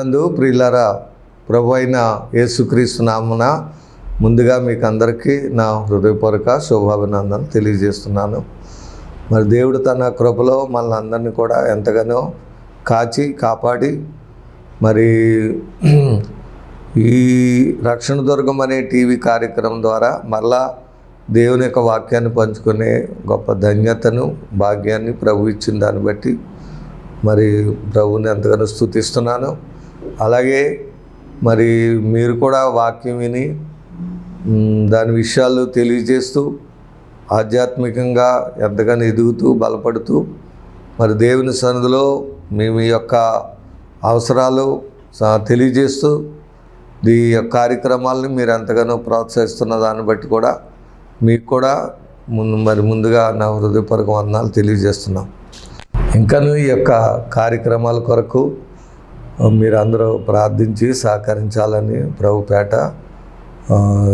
ప్రభునందు ప్రియులారా, ప్రభు అయిన యేసుక్రీస్తు నామమున ముందుగా మీకు అందరికీ నా హృదయపూర్వక శుభాభినందనలు తెలియజేస్తున్నాను. మరి దేవుడు తన కృపలో మనల్ని అందరినీ కూడా ఎంతగానో కాచి కాపాడి మరి ఈ రక్షణ దుర్గం అనే టీవీ కార్యక్రమం ద్వారా మరలా దేవుని యొక్క వాక్యాన్ని పంచుకునే గొప్ప ధన్యతను భాగ్యాన్ని ప్రభు ఇచ్చిన దాన్ని బట్టి మరి ప్రభువుని ఎంతగానో స్తుతిస్తున్నాను. అలాగే మరి మీరు కూడా వాక్యం విని దాని విషయాలు తెలియజేస్తూ ఆధ్యాత్మికంగా ఎంతగానో ఎదుగుతూ బలపడుతూ మరి దేవుని సన్నిధిలో మేము ఈ యొక్క అవసరాలు తెలియజేస్తూ ఈ కార్యక్రమాలని మీరు ఎంతగానో ప్రోత్సహిస్తున్న దాన్ని బట్టి కూడా మీకు కూడా ముందుగా నా హృదయపూర్వక వందనాలు తెలియజేస్తున్నాం. ఇంకనూ ఈ యొక్క కార్యక్రమాల కొరకు మీరు అందరూ ప్రార్థించి సహకరించాలని ప్రభుపేట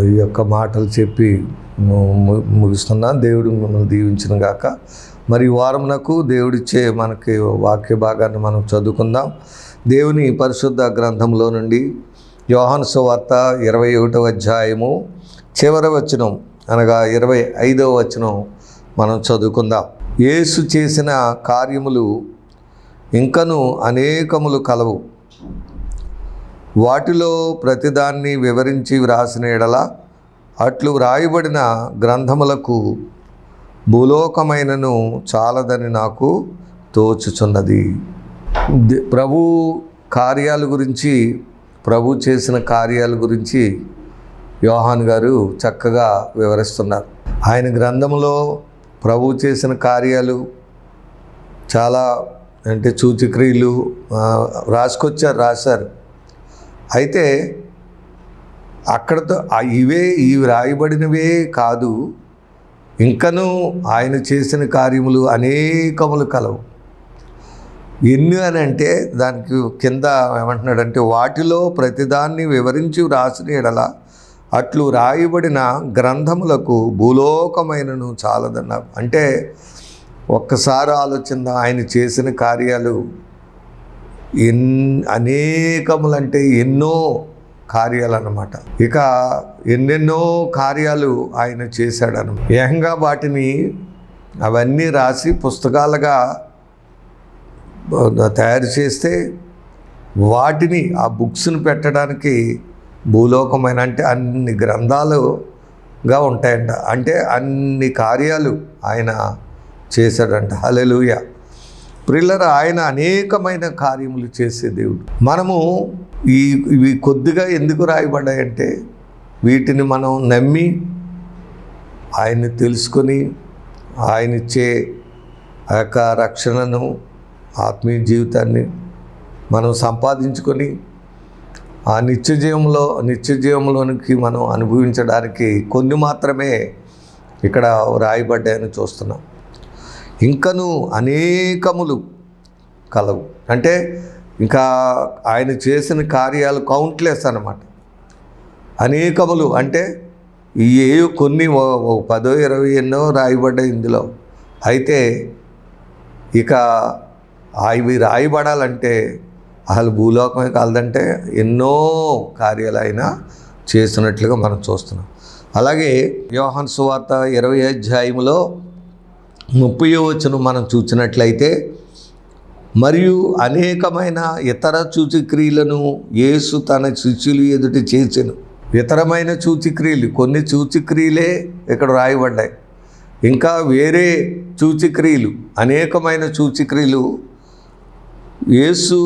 ఈ యొక్క మాటలు చెప్పి ముగిస్తున్నాను. దేవుడు మిమ్మల్ని దీవించిన గాక. మరి ఈ వారమునకు దేవుడిచ్చే మనకి వాక్య భాగాన్ని మనం చదువుకుందాం. దేవుని పరిశుద్ధ గ్రంథంలో నుండి యోహాను సువార్త 21వ అధ్యాయము చివరి వచనం అనగా 25వ వచనం మనం చదువుకుందాం. యేసు చేసిన కార్యములు ఇంకను అనేకములు కలవు. వాటిలో ప్రతిదాన్ని వివరించి వ్రాసిన ఎడల అట్లు వ్రాయబడిన గ్రంథములకు భూలోకమైనను చాలదని నాకు తోచుచున్నది. ప్రభు కార్యాల గురించి, ప్రభు చేసిన కార్యాల గురించి యోహాను గారు చక్కగా వివరిస్తున్నారు. ఆయన గ్రంథంలో ప్రభు చేసిన కార్యాలు చాలా అంటే సూచక్రియలు రాశారు. అయితే అక్కడతో ఇవి రాయబడినవే కాదు, ఇంకనూ ఆయన చేసిన కార్యములు అనేకములు కలవు. ఎన్ని అని అంటే దానికి కింద ఏమంటున్నాడంటే వాటిలో ప్రతిదాన్ని వివరించి వ్రాసిన ఎడల అట్లు రాయబడిన గ్రంథములకు భూలోకమైనను చాలదన్నారు. అంటే ఒక్కసారి ఆలోచన, ఆయన చేసిన కార్యాలు అనేకములంటే ఎన్నో కార్యాలు అన్నమాట. ఇక ఎన్నెన్నో కార్యాలు ఆయన చేశాడను. ఏకంగా వాటిని అవన్నీ రాసి పుస్తకాలుగా తయారు చేస్తే వాటిని ఆ బుక్స్ని పెట్టడానికి భూలోకమైన అంటే అన్ని గ్రంథాలుగా ఉంటాయంట. అంటే అన్ని కార్యాలు ఆయన చేశాడంట. హల్లెలూయా. ప్రియులారా, ఆయన అనేకమైన కార్యములు చేసే దేవుడు. మనము ఇవి కొద్దిగా ఎందుకు రాయబడ్డాయంటే వీటిని మనం నమ్మి ఆయన్ని తెలుసుకొని ఆయన ఇచ్చే ఆ యొక్క రక్షణను, ఆత్మీయ జీవితాన్ని మనం సంపాదించుకొని ఆ నిత్య జీవంలోనికి మనం అనుభవించడానికి కొన్ని మాత్రమే ఇక్కడ రాయబడ్డాయని చూస్తున్నాం. ఇంకనూ అనేకములు కలవు. అంటే ఇంకా ఆయన చేసిన కార్యాలు కౌంట్లెస్ అన్నమాట. అనేకములు అంటే కొన్ని 10, 20 ఎన్నో రాయబడ్డాయి ఇందులో. అయితే ఇక అవి రాయబడాలంటే అసలు భూలోకమే కాదంటే ఎన్నో కార్యాలు ఆయన చేసినట్లుగా మనం చూస్తున్నాం. అలాగే యోహాను సువార్త 20వ అధ్యాయంలో 30వ వచనం మనం చూసినట్లయితే మరియు అనేకమైన ఇతర సూచక్రియలను యేసు తన శిష్యుల ఎదుట చేసెను. ఇతరమైన సూచక్రియలు, కొన్ని సూచక్రియలే ఇక్కడ రాయబడ్డాయి. ఇంకా వేరే సూచక్రియలు, అనేకమైన సూచక్రియలు యేసు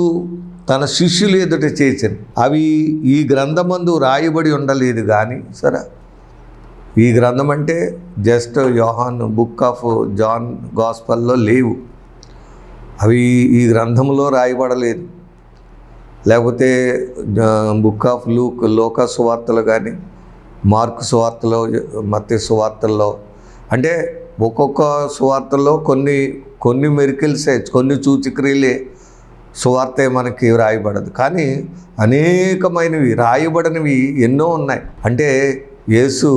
తన శిష్యులు ఎదుట చేశాను. అవి ఈ గ్రంథమందు రాయబడి ఉండలేదు. కానీ సరే, ఈ గ్రంథం అంటే జస్ట్ యోహాను బుక్ ఆఫ్ జాన్ గాస్పల్లో లేవు. అవి ఈ గ్రంథంలో రాయబడలేదు. లేకపోతే బుక్ ఆఫ్ లోకా సువార్తలు కానీ, మార్కు సువార్తలో, మత్తయి సువార్తల్లో అంటే ఒక్కొక్క సువార్తల్లో కొన్ని మిరకిల్సే, కొన్ని సూచక్రియలే సువార్తే మనకి రాయబడదు. కానీ అనేకమైనవి రాయబడినవి ఎన్నో ఉన్నాయి. అంటే యేసు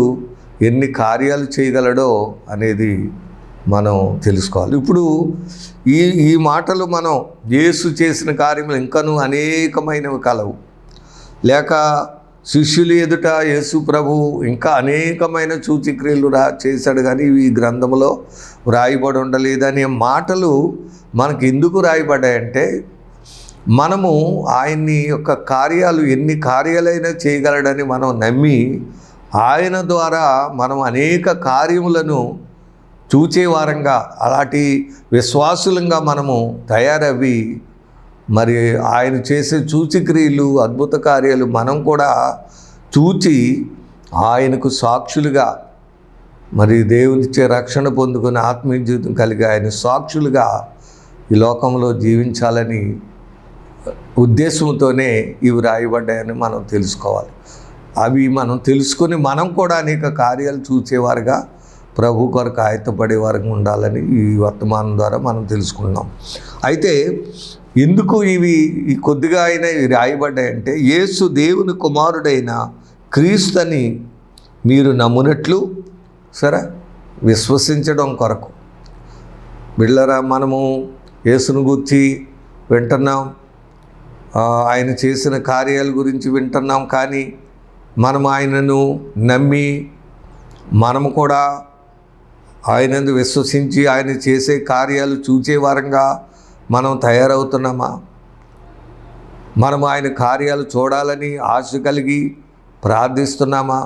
ఎన్ని కార్యాలు చేయగలడో అనేది మనం తెలుసుకోవాలి. ఇప్పుడు ఈ ఈ మాటలు మనం యేసు చేసిన కార్యములు ఇంకనూ అనేకమైనవి కలవు. లేక శిష్యులు ఎదుట యేసు ప్రభు ఇంకా అనేకమైన సూచక్రియలు చేశాడు, కానీ ఇవి ఈ గ్రంథంలో వ్రాయబడి ఉండలేదనే మాటలు మనకు ఎందుకు రాయబడ్డాయంటే, మనము ఆయన్ని యొక్క కార్యాలు ఎన్ని కార్యాలైనా చేయగలడని మనం నమ్మి ఆయన ద్వారా మనం అనేక కార్యములను చూచేవారంగా, అలాంటి విశ్వాసులంగా మనము తయారవి మరి ఆయన చేసే సూచక్రియలు అద్భుత కార్యాలు మనం కూడా చూచి ఆయనకు సాక్షులుగా, మరి దేవునిచ్చే రక్షణ పొందుకుని ఆత్మీయ జీవితం కలిగి ఆయన సాక్షులుగా ఈ లోకంలో జీవించాలని ఉద్దేశంతోనే ఇవి రాయబడ్డాయని మనం తెలుసుకోవాలి. అవి మనం తెలుసుకొని మనం కూడా అనేక కార్యాలు చూసేవారుగా ప్రభు కొరకు ఆయత్తపడేవారుగా ఉండాలని ఈ వర్తమానం ద్వారా మనం తెలుసుకున్నాం. అయితే ఎందుకు ఇవి కొద్దిగా అయినా ఇవి రాయబడ్డాయంటే, యేసు దేవుని కుమారుడైన క్రీస్తుని మీరు నమ్మునట్లు సరే విశ్వసించడం కొరకు. బిళ్ళరా, మనము యేసును గురించి వింటున్నాం, ఆయన చేసిన కార్యాల గురించి వింటున్నాం, కానీ మనం ఆయనను నమ్మి మనము కూడా ఆయనందు విశ్వసించి ఆయన చేసే కార్యాలు చూచేవారంగా మనం తయారవుతున్నామా? మనం ఆయన కార్యాలు చూడాలని ఆశ కలిగి ప్రార్థిస్తున్నామా?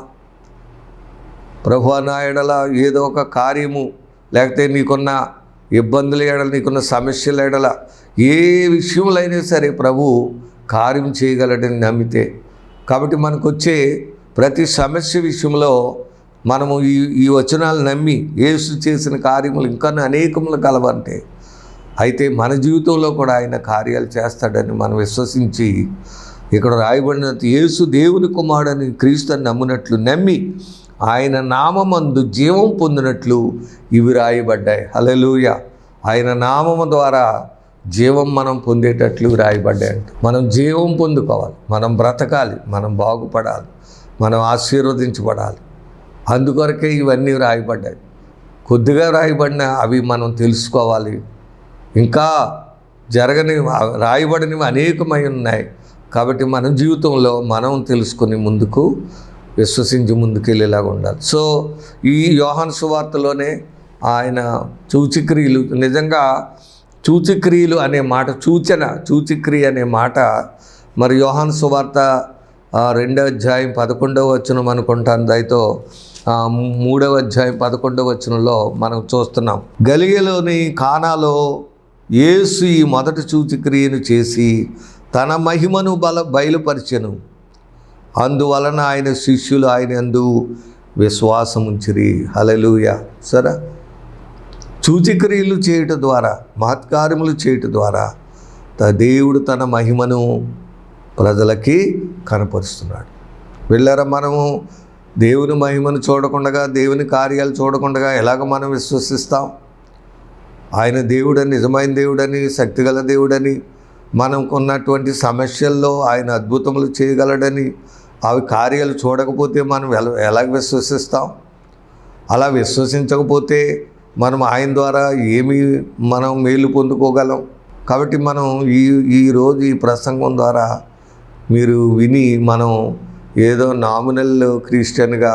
ప్రభువా, నా ఎడల ఏదో ఒక కార్యము, లేకపోతే నీకున్న ఇబ్బందుల ఎడల, నీకున్న సమస్యల ఎడల ఏ విషయంలో అయినా సరే ప్రభు కార్యం చేయగలడని నమ్మితే, కాబట్టి మనకు వచ్చే ప్రతి సమస్య విషయంలో మనము ఈ వచనాలు నమ్మి యేసు చేసిన కార్యములు ఇంకా అనేకములు కలవంటే, అయితే మన జీవితంలో కూడా ఆయన కార్యాలు చేస్తాడని మనం విశ్వసించి, ఇక్కడ రాయబడిన యేసు దేవుని కుమారుడని క్రీస్తుని నమ్మునట్లు నమ్మి ఆయన నామమందు జీవం పొందినట్లు ఇవి రాయబడ్డాయి. హల్లెలూయా. ఆయన నామము ద్వారా జీవం మనం పొందేటట్లు రాయబడ్డాయి. మనం జీవం పొందుకోవాలి, మనం బ్రతకాలి, మనం బాగుపడాలి, మనం ఆశీర్వదించబడాలి. అందుకొరకే ఇవన్నీ రాయబడ్డాయి. కొద్దిగా రాయబడిన అవి మనం తెలుసుకోవాలి. ఇంకా రాయబడినవి అనేకమై ఉన్నాయి. కాబట్టి మన జీవితంలో మనం తెలుసుకుని ముందుకు విశ్వసించి ముందుకెళ్ళేలాగా ఉండాలి. సో ఈ యోహాను సువార్తలోనే ఆయన సూచక్రియలు, నిజంగా సూచక్రియలు అనే మాట, సూచక్రియ అనే మాట మరి యోహాను సువార్త 2వ అధ్యాయం 11వ వచనం అనుకుంటాను, దయతో 3వ అధ్యాయం 11వ వచనంలో మనం చూస్తున్నాం. గలిలయలోని కానాలో యేసు ఈ మొదటి సూచక్రియను చేసి తన మహిమను బయలుపరిచెను. అందువలన ఆయన శిష్యులు ఆయన యందు విశ్వాసముంచిరి. హల్లెలూయా. సరే, సూచక్రియలు చేయటం ద్వారా, మహత్కార్యములు చేయటం ద్వారా దేవుడు తన మహిమను ప్రజలకి కనపరుస్తున్నాడు. వెళ్ళారా, మనము దేవుని మహిమను చూడకుండా, దేవుని కార్యాలు చూడకుండా ఎలాగ మనం విశ్వసిస్తాం? ఆయన దేవుడని, నిజమైన దేవుడని, శక్తిగల దేవుడని, మనకు ఉన్నటువంటి సమస్యల్లో ఆయన అద్భుతములు చేయగలడని, అవి కార్యాలు చూడకపోతే మనం ఎలాగ విశ్వసిస్తాం? అలా విశ్వసించకపోతే మనం ఆయన ద్వారా మనం మేలు పొందుకోగలం? కాబట్టి మనం ఈరోజు ఈ ప్రసంగం ద్వారా మీరు విని, మనం ఏదో నామినల్ క్రిస్టియన్గా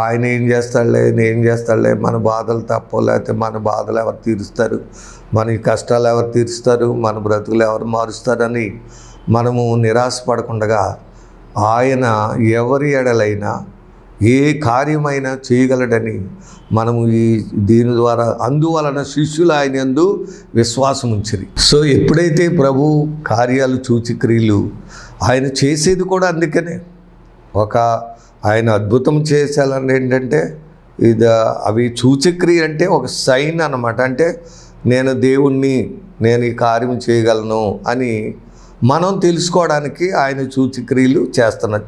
ఆయన ఏం చేస్తాడులే, మన బాధలు తప్ప, లేకపోతే మన బాధలు ఎవరు తీరుస్తారు, మన కష్టాలు ఎవరు తీరుస్తారు, మన బ్రతుకులు ఎవరు మారుస్తారని మనము నిరాశపడకుండా, ఆయన ఎవరి ఎడలైనా ఏ కార్యమైనా చేయగలడని మనము దీని ద్వారా, అందువలన శిష్యులు ఆయన యందు విశ్వాసం ఉంచిరి. సో ఎప్పుడైతే ప్రభు కార్యాలు సూచక్రియలు ఆయన చేసేది కూడా అందుకనే, ఆయన అద్భుతం చేసేయాలని ఏంటంటే అవి సూచక్రియ అంటే ఒక సైన్ అన్నమాట. అంటే నేను దేవుణ్ణి, నేను ఈ కార్యం చేయగలను అని మనం తెలుసుకోవడానికి ఆయన సూచక్రియలు చేస్తున్నారు.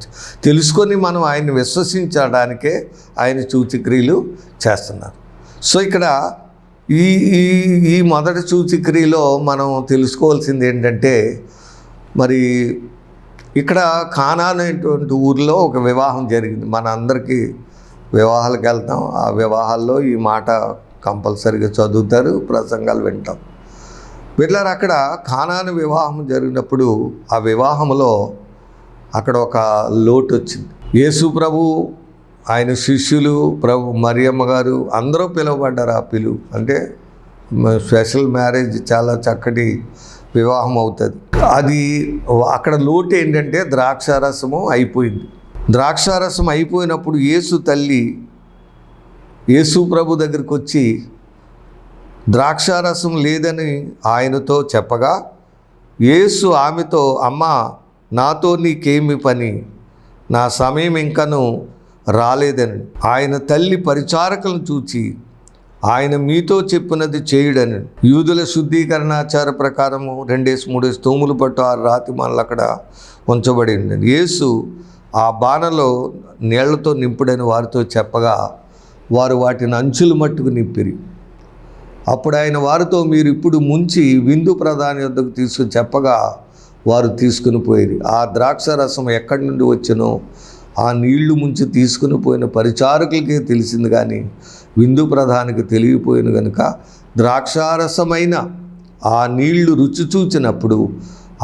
తెలుసుకొని మనం ఆయన్ని విశ్వసించడానికే ఆయన సూచక్రియలు చేస్తున్నారు. సో ఇక్కడ ఈ మొదటి సూచక్రియలో మనం తెలుసుకోవాల్సింది ఏంటంటే, మరి ఇక్కడ కానా అనేటువంటి ఊరిలో ఒక వివాహం జరిగింది. మన అందరికీ వివాహాలకు వెళ్తాం, ఆ వివాహాల్లో ఈ మాట కంపల్సరీగా చదువుతారు, ప్రసంగాలు వింటాం. వీళ్ళారు అక్కడ కానాను వివాహం జరిగినప్పుడు ఆ వివాహంలో అక్కడ ఒక లోటు వచ్చింది. యేసు ప్రభు, ఆయన శిష్యులు, ప్రభు మరియమ్మ గారు అందరూ పిలువబడ్డారు. ఆ అంటే స్పెషల్ మ్యారేజ్, చాలా చక్కటి వివాహం అవుతుంది. అది అక్కడ లోటు ఏంటంటే ద్రాక్షారసము అయిపోయింది. ద్రాక్షారసం అయిపోయినప్పుడు యేసు తల్లి యేసు ప్రభు దగ్గరికి వచ్చి ద్రాక్షారసం లేదని ఆయనతో చెప్పగా యేసు ఆమెతో, అమ్మా, నాతో నీకేమి పని, నా సమయం ఇంకను రాలేదని. ఆయన తల్లి పరిచారకులను చూచి, ఆయన మీతో చెప్పినది చేయుడని. యూదుల శుద్ధీకరణాచార ప్రకారము 2-3 తూములు పట్టు 6 రాతి మనలు అక్కడ ఉంచబడింది. యేసు ఆ బాణలో నీళ్లతో నింపుడని వారితో చెప్పగా వారు వాటిని అంచులు మట్టుకు నింపిరి. అప్పుడు ఆయన వారితో, మీరు ఇప్పుడు ముంచి విందు ప్రధాని వద్దకు తీసుకుని చెప్పగా వారు తీసుకుని పోయి, ఆ ద్రాక్షారసం ఎక్కడి నుండి వచ్చినో ఆ నీళ్లు ముంచి తీసుకుని పోయిన పరిచారకులకే తెలిసింది, కానీ విందు ప్రధానికి తెలియపోయిన కనుక ద్రాక్షారసమైన ఆ నీళ్లు రుచి చూచినప్పుడు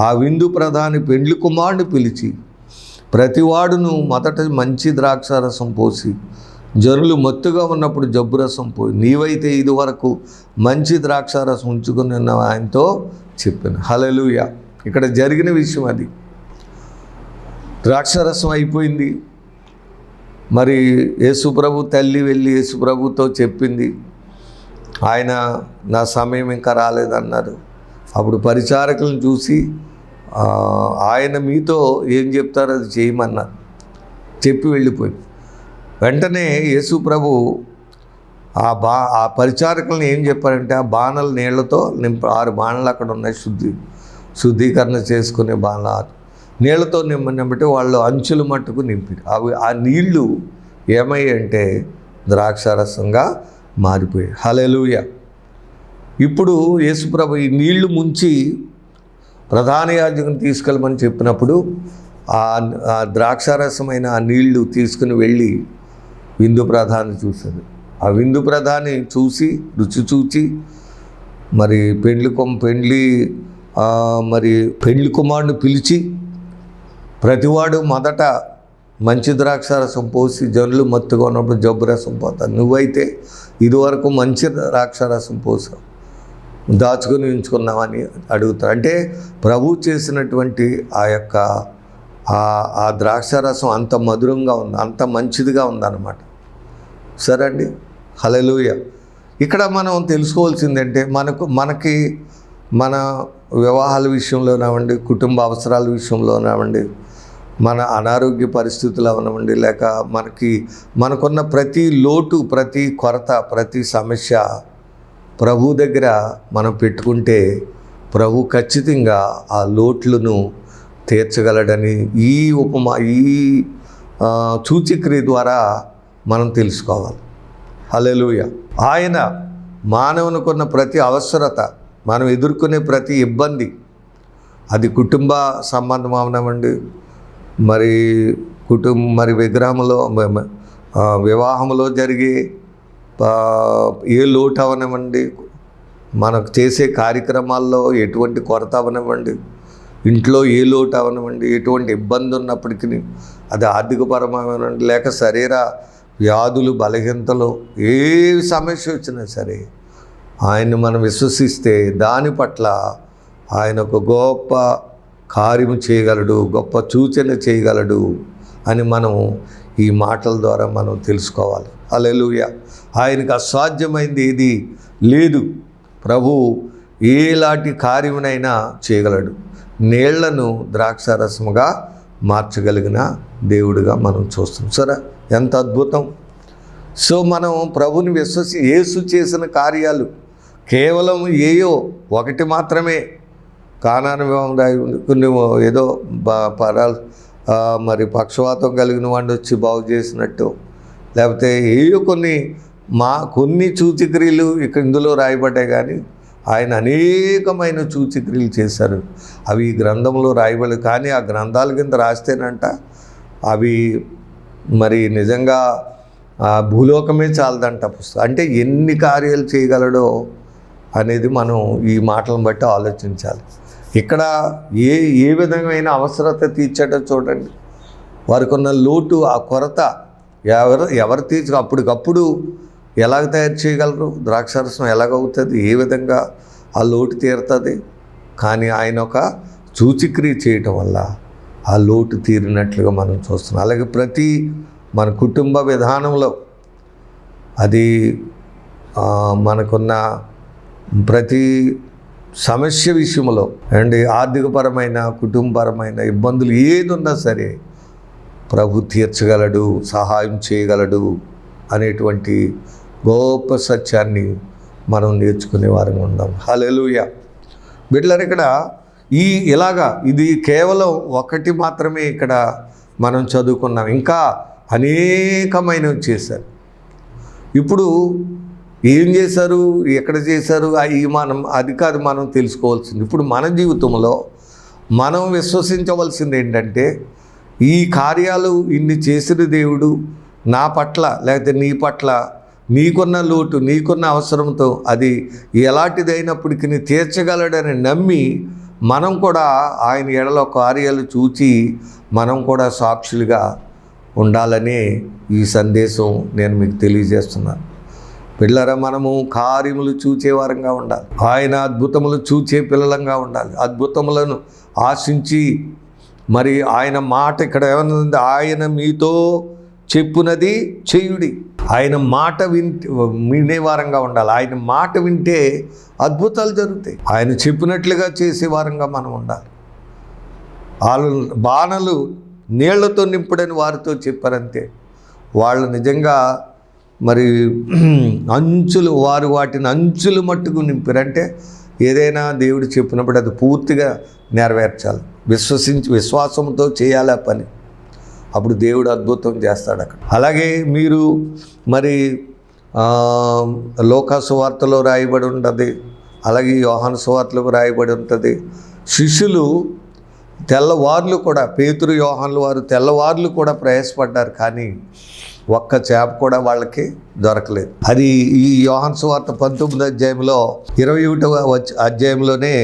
ఆ విందు ప్రధాని పెండ్లి కుమారుని పిలిచి, ప్రతివాడును మొదట మంచి ద్రాక్షారసం పోసి జనులు మత్తుగా ఉన్నప్పుడు జబ్బురసం పోయి, నీవైతే ఇదివరకు మంచి ద్రాక్షారసం ఉంచుకుని ఉన్న ఆయనతో చెప్పాను. హల్లెలూయా. ఇక్కడ జరిగిన విషయం అది. ద్రాక్షారసం అయిపోయింది. మరి యేసుప్రభు తల్లి వెళ్ళి యేసుప్రభుతో చెప్పింది, ఆయన నా సమయం ఇంకా రాలేదన్నారు. అప్పుడు పరిచారకులను చూసి, ఆయన మీతో ఏం చెప్తారో అది చేయమన్నారు. చెప్పి వెళ్ళిపోయింది. వెంటనే యేసు ప్రభు ఆ పరిచారకులను ఏం చెప్పారంటే, ఆ బాణలు నీళ్లతో 6 బాణలు అక్కడ ఉన్నాయి, శుద్ధీకరణ చేసుకునే బాణలు నీళ్లతో నింపటి వాళ్ళు అంచులు మట్టుకు నింపారు. ఆ నీళ్లు ఏమయ్యంటే ద్రాక్షారసంగా మారిపోయాయి. హల్లెలూయా. ఇప్పుడు యేసుప్రభు ఈ నీళ్లు ముంచి ప్రధాన యాజకుని తీసుకెళ్ళమని చెప్పినప్పుడు ఆ ద్రాక్షారసమైన ఆ నీళ్లు తీసుకుని వెళ్ళి విందు ప్రధాని చూశాడు. ఆ విందు ప్రధాని చూసి, రుచి చూచి, మరి పెండ్లి కుమారుని పిలిచి, ప్రతివాడు మొదట మంచి ద్రాక్షారసం పోసి జనులు మత్తుగా ఉన్నప్పుడు జబ్బు రసం పోతారు, నువ్వైతే ఇదివరకు మంచి ద్రాక్షారసం పోసావు, దాచుకొని ఉంచుకున్నామని అడుగుతారు. అంటే ప్రభు చేసినటువంటి ఆ ద్రాక్షారసం అంత మధురంగా ఉంది, అంత మంచిదిగా ఉందన్నమాట. సరే అండి. హల్లెలూయా. ఇక్కడ మనం తెలుసుకోవాల్సిందంటే మనకి మన వివాహాల విషయంలోనవ్వండి, కుటుంబ అవసరాల విషయంలోనవ్వండి, మన అనారోగ్య పరిస్థితులు అవనవ్వండి, లేక మనకున్న ప్రతి లోటు, ప్రతి కొరత, ప్రతి సమస్య ప్రభు దగ్గర మనం పెట్టుకుంటే ప్రభు ఖచ్చితంగా ఆ లోట్లను తీర్చగలడని ఈ సూచక్రియ ద్వారా మనం తెలుసుకోవాలి. హల్లెలూయా. ఆయన మానవునికున్న ప్రతి అవసరత, మనం ఎదుర్కొనే ప్రతి ఇబ్బంది, అది కుటుంబ సంబంధం అవనవ్వండి, మరి విగ్రహంలో వివాహంలో జరిగే ఏ లోటు అవనివ్వండి, మనకు చేసే కార్యక్రమాల్లో ఎటువంటి కొరత అవనివ్వండి, ఇంట్లో ఏ లోటు అవనివ్వండి, ఎటువంటి ఇబ్బంది ఉన్నప్పటికీ, అది ఆర్థికపరమైనవండి, లేక శరీర వ్యాధులు, బలహీనతలు, ఏ సమస్య వచ్చినా సరే ఆయన్ని మనం విశ్వసిస్తే దాని పట్ల ఆయన ఒక గొప్ప కార్యము చేయగలడు, గొప్ప సూచన చేయగలడు అని మనం ఈ మాటల ద్వారా మనం తెలుసుకోవాలి. హల్లెలూయా. ఆయనకు అసాధ్యమైంది ఏది లేదు. ప్రభు ఏలాంటి కార్యమునైనా చేయగలడు. నీళ్లను ద్రాక్షారసముగా మార్చగలిగిన దేవుడిగా మనం చూస్తాం. సరే, ఎంత అద్భుతం. సో మనం ప్రభుని యేసు చేసిన కార్యాలు కేవలం ఒకటి మాత్రమే. కానాను ఏదో మరి పక్షవాతం కలిగిన వాడిని వచ్చి బాగు చేసినట్టు, లేకపోతే కొన్ని సూచక్రియలు ఇందులో రాయబడ్డాయి, కానీ ఆయన అనేకమైన సూచక్రియలు చేశారు. అవి ఈ గ్రంథంలో రాయబడలేదు, కానీ ఆ గ్రంథాల కింద రాస్తేనంట అవి మరి నిజంగా ఆ భూలోకమే చాలదంట పుస్తకం. అంటే ఎన్ని కార్యాలు చేయగలడో అనేది మనం ఈ మాటలను బట్టి ఆలోచించాలి. ఇక్కడ ఏ విధమైన అవసరత తీర్చాడో చూడండి. వారికి ఉన్న లోటు, ఆ కొరత ఎవరు తీర్చు అప్పటికప్పుడు ఎలాగ తయారు చేయగలరు? ద్రాక్షారసం ఎలాగవుతుంది? ఏ విధంగా ఆ లోటు తీరుతుంది? కానీ ఆయన ఒక సూచిక్రియ చేయటం వల్ల ఆ లోటు తీరినట్లుగా మనం చూస్తున్నాం. అలాగే ప్రతి మన కుటుంబ విధానంలో అది మనకున్న ప్రతి సమస్య విషయంలో అండ్ ఆర్థికపరమైన కుటుంబపరమైన ఇబ్బందులు ఏది ఉన్నా సరే ప్రభు తీర్చగలడు, సహాయం చేయగలడు అనేటువంటి గొప్ప సత్యాన్ని మనం నేర్చుకునే వారంగా ఉందాం. హల్లెలూయా. బిడ్డలారా, ఇక్కడ ఇది కేవలం ఒకటి మాత్రమే ఇక్కడ మనం చదువుకున్నాం. ఇంకా అనేకమైనవి చేశారు. ఇప్పుడు ఏం చేశారు, ఎక్కడ చేశారు, అది కాదు మనం తెలుసుకోవాల్సింది. ఇప్పుడు మన జీవితంలో మనం విశ్వసించవలసింది ఏంటంటే, ఈ కార్యాలు ఇన్ని చేసిన దేవుడు నా పట్ల లేకపోతే నీ పట్ల నీకున్న లోటు, నీకున్న అవసరంతో అది ఎలాంటిదైనప్పటికీ తీర్చగలడని నమ్మి మనం కూడా ఆయన ఎడలో కార్యాలు చూచి మనం కూడా సాక్షులుగా ఉండాలని ఈ సందేశం నేను మీకు తెలియజేస్తున్నాను. పిల్లరా, మనము కార్యములు చూచేవారంగా ఉండాలి. ఆయన అద్భుతములు చూచే పిల్లలంగా ఉండాలి. అద్భుతములను ఆశించి మరి ఆయన మాట ఇక్కడ ఏమన్నది, ఆయన మీతో చెప్పునది చేయుడి. ఆయన మాట వినేవారంగా ఉండాలి. ఆయన మాట వింటే అద్భుతాలు జరుగుతాయి. ఆయన చెప్పినట్లుగా చేసేవారంగా మనం ఉండాలి. వాళ్ళు బాణలు నీళ్లతో నింపుడని వారితో చెప్పారంతే. వాళ్ళు నిజంగా మరి వాటిని అంచులు మట్టుకు నింపారంటే ఏదైనా దేవుడు చెప్పినప్పుడు అది పూర్తిగా నెరవేర్చాలి. విశ్వాసంతో చేయాలి ఆ పని. అప్పుడు దేవుడు అద్భుతం చేస్తాడు అక్కడ. అలాగే మీరు మరి లోకా సువార్తలో రాయబడి ఉంటుంది, అలాగే యోహాను సువార్తలో రాయబడి ఉంటుంది. శిష్యులు తెల్లవార్లు కూడా, పేతురు యోహాన్లు వారు తెల్లవార్లు కూడా ప్రయాసపడ్డారు, కానీ ఒక్క చేప కూడా వాళ్ళకి దొరకలేదు. అది ఈ యోహాను సువార్త 19వ అధ్యాయంలో 21వ అధ్యాయంలోనే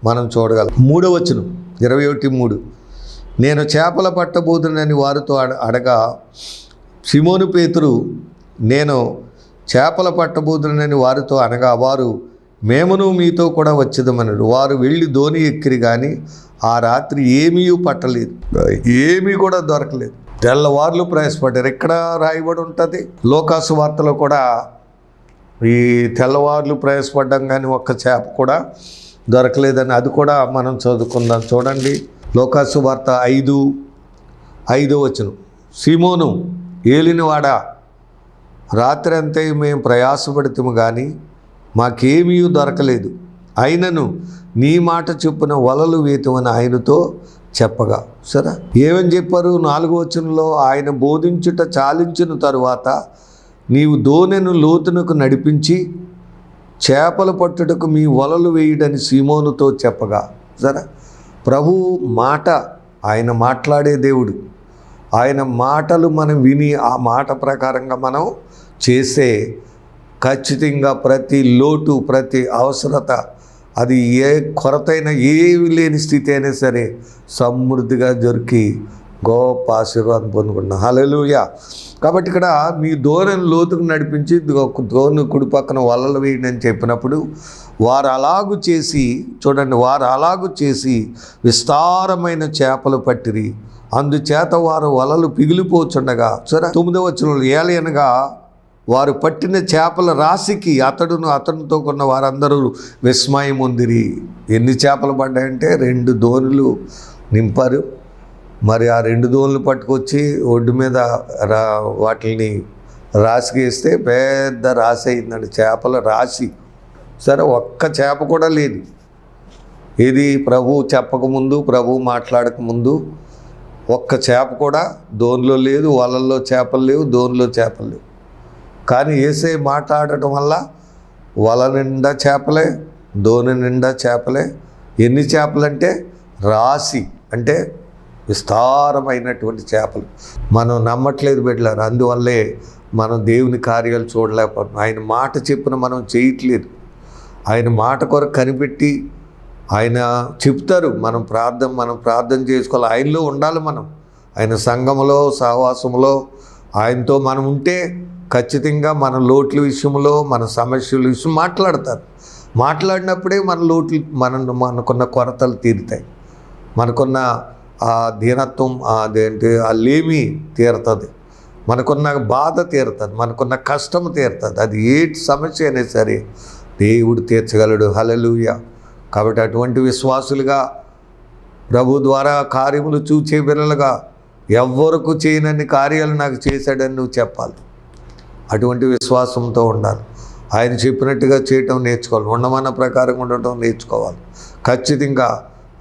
మనం చూడగలం. 3వ వచనం 21:3, నేను చేపల పట్టబోదునని వారితో అడగా సిమోను పేతురు నేను చేపల పట్టబోదునని వారితో అనగా వారు మేమును మీతో కూడా వచ్చేదమన్నాడు. వారు వెళ్ళి ధోని ఎక్కిరి, కానీ ఆ రాత్రి ఏమీ పట్టలేదు, ఏమీ కూడా దొరకలేదు. తెల్లవార్లు ప్రయాసపడ్డారు. ఎక్కడ రాయబడి ఉంటుంది? లోకాసు వార్తలో కూడా ఈ తెల్లవార్లు ప్రయాసపడ్డాం కానీ ఒక్క చేప కూడా దొరకలేదని అది కూడా మనం చదువుకుందాం. చూడండి, లోకాసు వార్త 5:5 వచనం, సీమోను ఏలినవాడా, రాత్రి అంతా మేము ప్రయాసపడుతాము కానీ మాకేమీ దొరకలేదు. అయినను నీ మాట చొప్పున వలలు వేయమని ఆయనతో చెప్పగా. సరే, ఏమని చెప్పారు? 4వ వచనంలో, ఆయన బోధించుట చాలించిన తరువాత నీవు దోణెను లోతునకు నడిపించి చేపలు పట్టుటకు మీ వలలు వేయడని సీమోనుతో చెప్పగా. సరే, ప్రభు మాట, ఆయన మాట్లాడే దేవుడు. ఆయన మాటలు మనం విని ఆ మాట ప్రకారంగా మనం చేసే ఖచ్చితంగా ప్రతి లోటు, ప్రతి అవసరత, అది ఏ కొరతైనా ఏమి లేని స్థితి అయినా సరే సమృద్ధిగా దొరికి గొప్ప ఆశీర్వాదం పొందుకున్నాం. హల్లెలూయా. కాబట్టి ఇక్కడ మీ దోణిని లోతుకు నడిపించి దోణి కుడి పక్కన వలలు వేయండి అని చెప్పినప్పుడు వారు అలాగు చేసి, చూడండి, వారు అలాగు చేసి విస్తారమైన చేపలు పట్టిరి. అందుచేత వారు వలలు పిగిలిపోచుండగా. సరే, 9వ వచనంలో, ఏలయనగా వారు పట్టిన చేపల రాశికి అతనితో కొన్న వారందరూ విస్మయం పొందిరి. ఎన్ని చేపలు పడ్డాయంటే 2 దోణులు నింపారు. మరి ఆ 2 దోణులు పట్టుకొచ్చి ఒడ్డు మీద వాటిని రాశికి వేస్తే పెద్ద రాశి అయిందండి, చేపల రాశి. సరే, ఒక్క చేప కూడా లేదు. ఇది ప్రభు చెప్పకముందు, ప్రభు మాట్లాడకముందు ఒక్క చేప కూడా దోణిలో లేదు. వలల్లో చేపలు లేవు, దోణిలో చేపలు లేవు. కానీ యేసే మాట్లాడటం వల్ల వల నిండా చేపలే, దోణి నిండా చేపలే. ఎన్ని చేపలంటే రాశి, అంటే విస్తారమైనటువంటి చేపలు. మనం నమ్మట్లేదు బిడ్డలారా. అందువల్లే మనం దేవుని కార్యాలు చూడలేకపోతున్నాం. ఆయన మాట చెప్పిన మనం చేయట్లేదు. ఆయన మాట కొరకు కనిపెట్టి ఆయన చెప్తారు, మనం ప్రార్థన చేసుకోవాలి. ఆయనలో ఉండాలి. మనం ఆయన సంఘములో సహవాసంలో ఆయనతో మనం ఉంటే ఖచ్చితంగా మన లోట్ల విషయంలో మన సమస్యల విషయం మాట్లాడినప్పుడే మన లోట్లు మనకున్న కొరతలు తీరుతాయి. మనకున్న ఆ దీనత్వం అదేంటి ఆ లేమి తీరుతుంది. మనకున్న బాధ తీరుతుంది. మనకున్న కష్టం తీరుతుంది. అది ఏ సమస్య అయినా సరే దేవుడు తీర్చగలడు. హల్లెలూయా. కాబట్టి అటువంటి విశ్వాసులుగా ప్రభు ద్వారా కార్యములు చూచే బిడ్డలుగా ఎవ్వరకు చేయనన్ని కార్యాలు నాకు చేశాడని నువ్వు చెప్పాలి. అటువంటి విశ్వాసంతో ఉండాలి. ఆయన చెప్పినట్టుగా చేయటం నేర్చుకోవాలి. ఉండమన్న ప్రకారం ఉండటం నేర్చుకోవాలి. ఖచ్చితంగా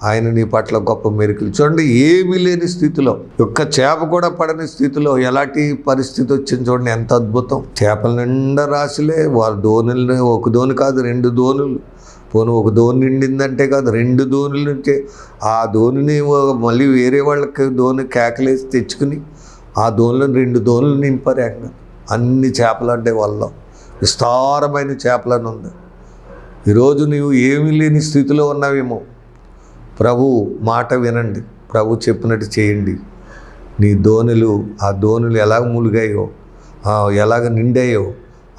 ఆయన నీ పట్ల గొప్ప మెరుకులు. చూడండి, ఏమీ లేని స్థితిలో, ఒక్క చేప కూడా పడని స్థితిలో ఎలాంటి పరిస్థితి వచ్చింది చూడండి, ఎంత అద్భుతం. చేపల నిండా రాశులే. వాళ్ళ దోణుల్ని ఒక దోణి కాదు 2 దోణులు. పోను ఒక దోణి నిండిందంటే కాదు 2 దోణుల నుంచే ఆ దోణిని మళ్ళీ వేరే వాళ్ళకి దోణి కేకలేసి తెచ్చుకుని ఆ దోణిలో 2 దోణులు నింపారు. అన్ని చేపలు అంటే వాళ్ళ విస్తారమైన చేపలను ఉంది. ఈరోజు నీవు ఏమీ లేని స్థితిలో ఉన్నావేమో. ప్రభు మాట వినండి. ప్రభు చెప్పినట్టు చేయండి. నీ ఆ దోణులు ఎలాగ ములిగాయో, ఎలాగ నిండాయో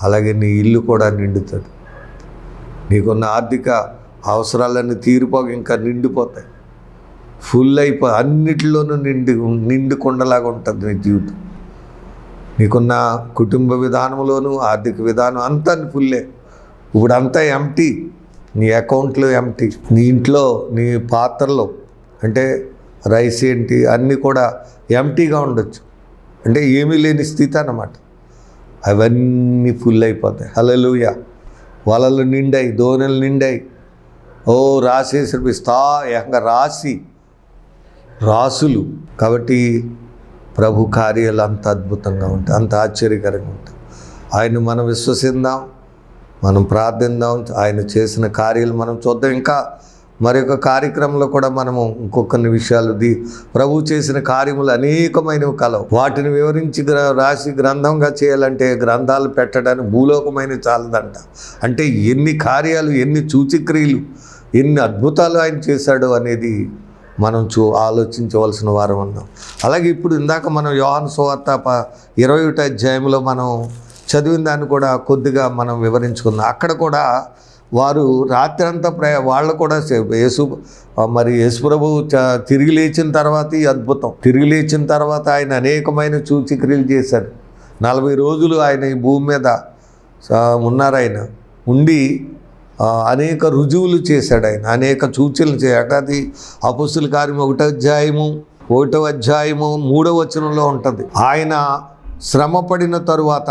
అలాగే నీ ఇల్లు కూడా నిండుతుంది. నీకున్న ఆర్థిక అవసరాలన్నీ తీరిపోక ఇంకా నిండిపోతాయి. ఫుల్ అన్నిటిలోనూ నిండు కొండలాగా ఉంటుంది నీ జీవితం. నీకున్న కుటుంబ విధానంలోనూ ఆర్థిక విధానం అంతా ఫుల్లే. ఇప్పుడు అంతా ఎంటీ. నీ అకౌంట్లో ఎంటీ. నీ ఇంట్లో నీ పాత్రలో అంటే రైస్ ఏంటి అన్నీ కూడా ఎంటీగా ఉండొచ్చు. అంటే ఏమీ లేని స్థితి అన్నమాట. అవన్నీ ఫుల్ అయిపోతాయి. హల్లెలూయా. వలలు నిండాయి, దోణులు నిండాయి. రాసేసి ఏకంగా రాసులు. కాబట్టి ప్రభు కార్యాలు అంత అద్భుతంగా ఉంటాయి, అంత ఆశ్చర్యకరంగా ఉంటాయి. ఆయన మనం విశ్వసిద్దాం, మనం ప్రార్థిద్దాం. ఆయన చేసిన కార్యాలు మనం చూద్దాం. ఇంకా మరొక కార్యక్రమంలో కూడా మనము ఇంకొన్ని విషయాలు ప్రభు చేసిన కార్యములు అనేకమైనవి కలవు. వాటిని వివరించి రాసి గ్రంథంగా చేయాలంటే గ్రంథాలు పెట్టడానికి భూలోకమైన చాలదంట. అంటే ఎన్ని కార్యాలు, ఎన్ని సూచక్రియలు, ఎన్ని అద్భుతాలు ఆయన చేశాడు అనేది మనం ఆలోచించవలసిన వారం ఉన్నాం. అలాగే ఇప్పుడు ఇందాక మనం యోహాను సువార్త 20వ అధ్యాయంలో మనం చదివిన దాన్ని కూడా కొద్దిగా మనం వివరించుకుందాం. అక్కడ కూడా వారు రాత్రి అంతా వాళ్ళు కూడా యేసు ప్రభు తిరిగి లేచిన తర్వాత ఈ అద్భుతం. తిరిగి లేచిన తర్వాత ఆయన అనేకమైన సూచక్రియలు చేశారు. 40 రోజులు ఆయన ఈ భూమి మీద ఉన్నారు. ఆయన ఉండి అనేక రుజువులు చేశాడు. ఆయన అనేక సూచనలు చేశాడు. అది అపొస్తలుల కార్యం 1వ అధ్యాయము 3వ వచనంలో ఉంటుంది. ఆయన శ్రమపడిన తరువాత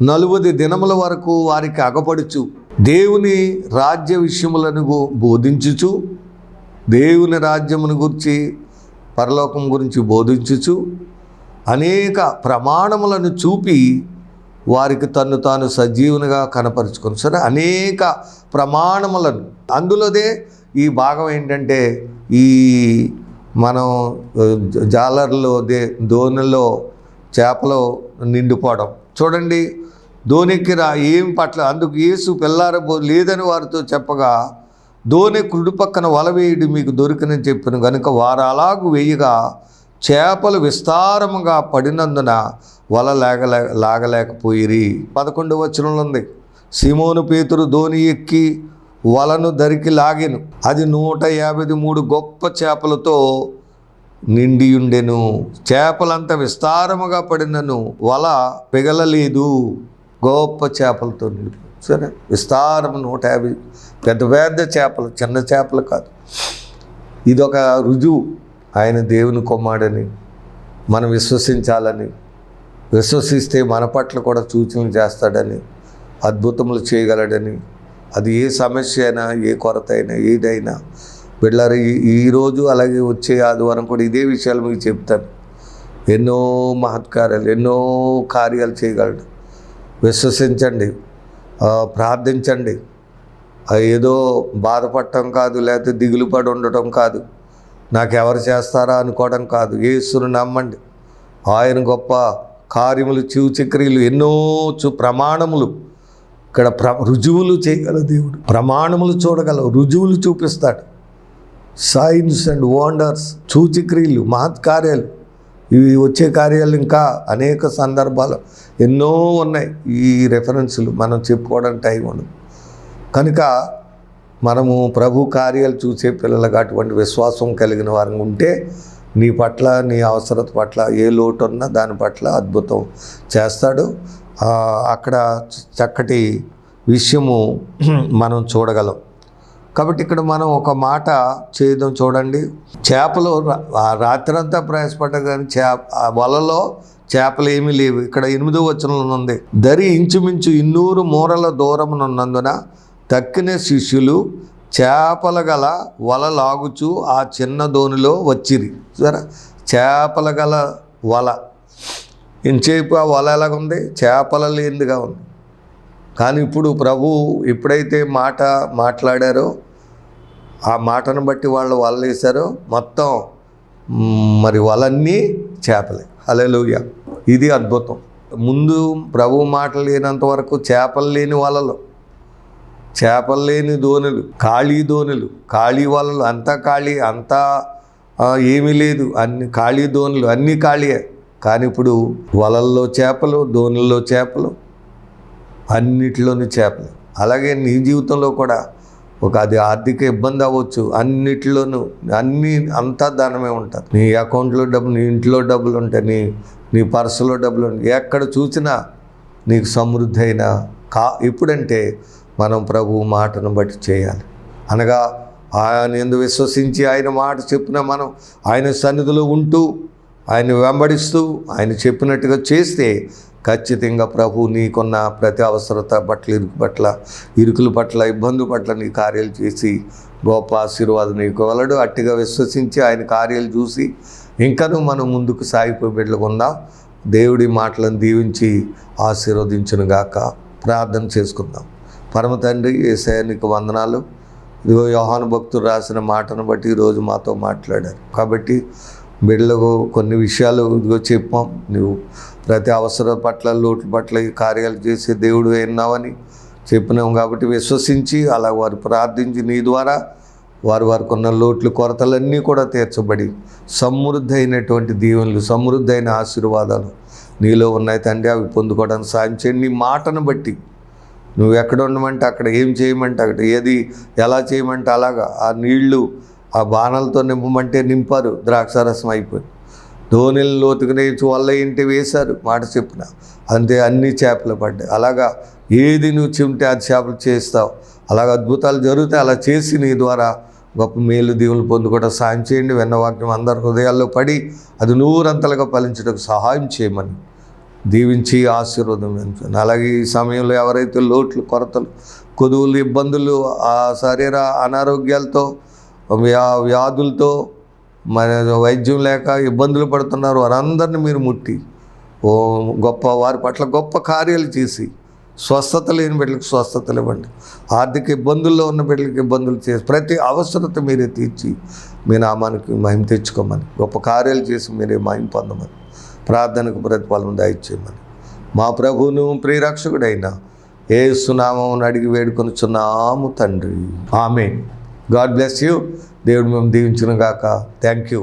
40 దినముల వరకు వారికి అగపడుచు దేవుని రాజ్య విషయములను బోధించుచు, దేవుని రాజ్యమును గురించి పరలోకం గురించి బోధించుచు అనేక ప్రమాణములను చూపి వారికి తాను సజీవునిగా కనపరుచుకొని. సరే, అనేక ప్రమాణములను. అందులోదే ఈ భాగం ఏంటంటే ఈ మనం జాలర్లో దోణిలో చేపలు నిండిపోవడం. చూడండి, దోణికి ఏం పట్ల అందుకు యేసు లేదని వారితో చెప్పగా, దోణి కుడి పక్కన వల వేయుడు మీకు దొరికినని చెప్పిన కనుక వారు అలాగూ వేయగా చేపలు విస్తారముగా పడినందున వల లాగలేకపోయిరి. 11వ వచనంలో ఉంది, సీమోను పేతురు దోణి ఎక్కి వలను దరికి లాగెను. అది 153 గొప్ప చేపలతో నిండియుండెను. చేపలంతా విస్తారముగా పడినను వల పిగలలేదు. గొప్ప చేపలతో నిండి. సరే, విస్తారం 150 పెద్ద పెద్ద చేపలు, చిన్న చేపలు కాదు. ఇదొక రుజువు ఆయన దేవుని కుమారుడని మనం విశ్వసించాలని, విశ్వసిస్తే మన పట్ల కూడా సూచనలు చేస్తాడని, అద్భుతములు చేయగలడని. అది ఏ సమస్య అయినా, ఏ కొరత అయినా, ఏదైనా బిడ్డలారా, ఈరోజు అలాగే వచ్చే ఆదివారం కూడా ఇదే విషయాలు మీకు చెప్తాను. ఎన్నో మహత్కార్యాలు, ఎన్నో కార్యాలు చేయగలడు. విశ్వసించండి, ప్రార్థించండి. ఏదో బాధపడటం కాదు, లేకపోతే దిగులు పడి ఉండటం కాదు, నాకెవరు చేస్తారా అనుకోవడం కాదు. యేసును నమ్మండి. ఆయన గొప్ప కార్యములు, సూచక్రియలు, ఎన్నో ప్రమాణములు. ఇక్కడ రుజువులు చేయగల దేవుడు. ప్రమాణములు చూడగలవు, రుజువులు చూపిస్తాడు. సైన్స్ అండ్ వండర్స్, సూచక్రియలు, మహత్కార్యాలు, ఇవి వచ్చే కార్యాలు ఇంకా అనేక సందర్భాలు ఎన్నో ఉన్నాయి. ఈ రెఫరెన్సులు మనం చెప్పుకోవడానికి టైం ఉండదు. కనుక మనము ప్రభు కార్యాలు చూసే పిల్లలుగా అటువంటి విశ్వాసం కలిగిన వారు ఉంటే నీ పట్ల, నీ అవసరత పట్ల ఏ లోటు ఉన్నా దాని పట్ల అద్భుతం చేస్తాడు. అక్కడ చక్కటి విషయము మనం చూడగలం. కాబట్టి ఇక్కడ మనం ఒక మాట చేయడం చూడండి. చేపలు రాత్రంతా ప్రయాసపడ్డా కానీ వలలో చేపలు ఏమీ లేవు. ఇక్కడ 8వ వచనంలో ఉంది, దరి ఇంచుమించు 200 మూరల దూరమునున్నందున తక్కిన శిష్యులు చేపల గల వల లాగుచూ ఆ చిన్న దోణిలో వచ్చిరి. సరే, చేపల గల వల, ఇంచేపు ఆ వల ఎలాగుంది? చేపల లేనిదిగా ఉంది. కానీ ఇప్పుడు ప్రభు ఎప్పుడైతే మాట్లాడారో ఆ మాటను బట్టి వాళ్ళు వలలు వేశారో మొత్తం మరి వలన్నీ చేపలే. హల్లెలూయా. ఇది అద్భుతం. ముందు ప్రభు మాటలు లేనంత వరకు చేపలు లేని వలలు, చేపలు లేని దోణులు, ఖాళీ దోణులు, ఖాళీ వలలు, అంతా ఖాళీ, అంతా ఏమీ లేదు, అన్ని ఖాళీ దోణులు, అన్నీ ఖాళీయే. కానీ ఇప్పుడు వలల్లో చేపలు, దోణుల్లో చేపలు, అన్నిటిలోని చేపలు. అలాగే నీ జీవితంలో కూడా అది ఆర్థిక ఇబ్బంది అవ్వచ్చు, అన్నిటిలోనూ అంతా ధనమే ఉంటుంది. నీ అకౌంట్లో డబ్బులు, నీ ఇంట్లో డబ్బులు ఉంటాయి, నీ పర్సులో డబ్బులు ఉంటాయి. ఎక్కడ చూసినా నీకు సమృద్ధి అయినా ఎప్పుడంటే మనం ప్రభు మాటను బట్టి చేయాలి. అనగా ఆయన యందు విశ్వసించి ఆయన మాట చెప్పిన మనం ఆయన సన్నిధిలో ఉంటూ ఆయన వెంబడిస్తూ ఆయన చెప్పినట్టుగా చేస్తే ఖచ్చితంగా ప్రభు నీకున్న ప్రతి అవసరత ఇరుకుల పట్ల ఇబ్బంది పట్ల నీ కార్యాలు చేసి గొప్ప ఆశీర్వాదం నీకు వలడు. అట్టిగా విశ్వసించి ఆయన కార్యాలు చూసి ఇంకనూ మనం ముందుకు సాగిపోయి బిడ్డలుకుందాం. దేవుడి మాటలను దీవించి ఆశీర్వదించునుగాక. ప్రార్థన చేసుకుందాం. పరమ తండ్రి యేసయ్య నీకు వందనాలు. ఇదిగో యోహాను భక్తుడు రాసిన మాటను బట్టి ఈరోజు మాతో మాట్లాడారు. కాబట్టి బిడ్డలకు కొన్ని విషయాలు ఇదిగో చెప్పాం. నువ్వు ప్రతి అవసరం పట్ల, లోట్ల పట్ల ఈ కార్యాలు చేసే దేవుడు విన్నావని చెప్పినాం. కాబట్టి విశ్వసించి అలా వారు ప్రార్థించి నీ ద్వారా వారికి ఉన్న లోట్లు, కొరతలన్నీ కూడా తీర్చబడి సమృద్ధి అయినటువంటి దీవెనలు, సమృద్ధి అయిన ఆశీర్వాదాలు నీలో ఉన్నాయి తండ్రి. అవి పొందుకోవడానికి సాయం చేయండి. నీ మాటను బట్టి నువ్వు ఎక్కడ ఉండమంటే అక్కడ, ఏం చేయమంటే అక్కడ, ఏది ఎలా చేయమంటే అలాగా. ఆ నీళ్లు ఆ బాణాలతో నింపమంటే నింపారు, ద్రాక్షారసం అయిపోయింది. ధోనిల లోతుకు నేర్చు వల్ల ఇంటి వేశారు, మాట చెప్పిన అంతే, అన్ని చేపలు పడ్డాయి. అలాగా ఏది నువ్వు చెబితే అది చేపలు చేస్తావు. అలాగ అద్భుతాలు జరుగుతాయి. అలా చేసి నీ ద్వారా గొప్ప మేలు దీవులు పొందుకోవడం సాయం చేయండి. వెన్నవాక్యం అందరి హృదయాల్లో పడి అది నూరంతలుగా ఫలించడానికి సహాయం చేయమని దీవించి ఆశీర్వాదం పెంచండి. అలాగే ఈ సమయంలో ఎవరైతే లోట్లు, కొరతలు, కొదువులు, ఇబ్బందులు, ఆ శరీర అనారోగ్యాలతో, వ్యాధులతో, మన వైద్యం లేక ఇబ్బందులు పడుతున్నారు వారందరినీ మీరు ముట్టి వారి పట్ల గొప్ప కార్యాలు చేసి స్వస్థత లేని బిడ్డలకు స్వస్థతలు ఇవ్వండి. ఆర్థిక ఇబ్బందుల్లో ఉన్న బిడ్డలకు ఇబ్బందులు చేసి ప్రతి అవసరత మీరే తీర్చి మీ నామానికి మహిమ తెచ్చుకోమని, గొప్ప కార్యాలు చేసి మీరే మహిమ పొందమని, ప్రార్థనకు ప్రతిఫలం దయచేయమని మా ప్రభువును ప్రియరక్షకుడైన యేసు నామమున అడిగి వేడుకొనుచున్నాము తండ్రి. ఆమేన్. God bless you. దేవుడు మేము దీవించును గాక. Thank you.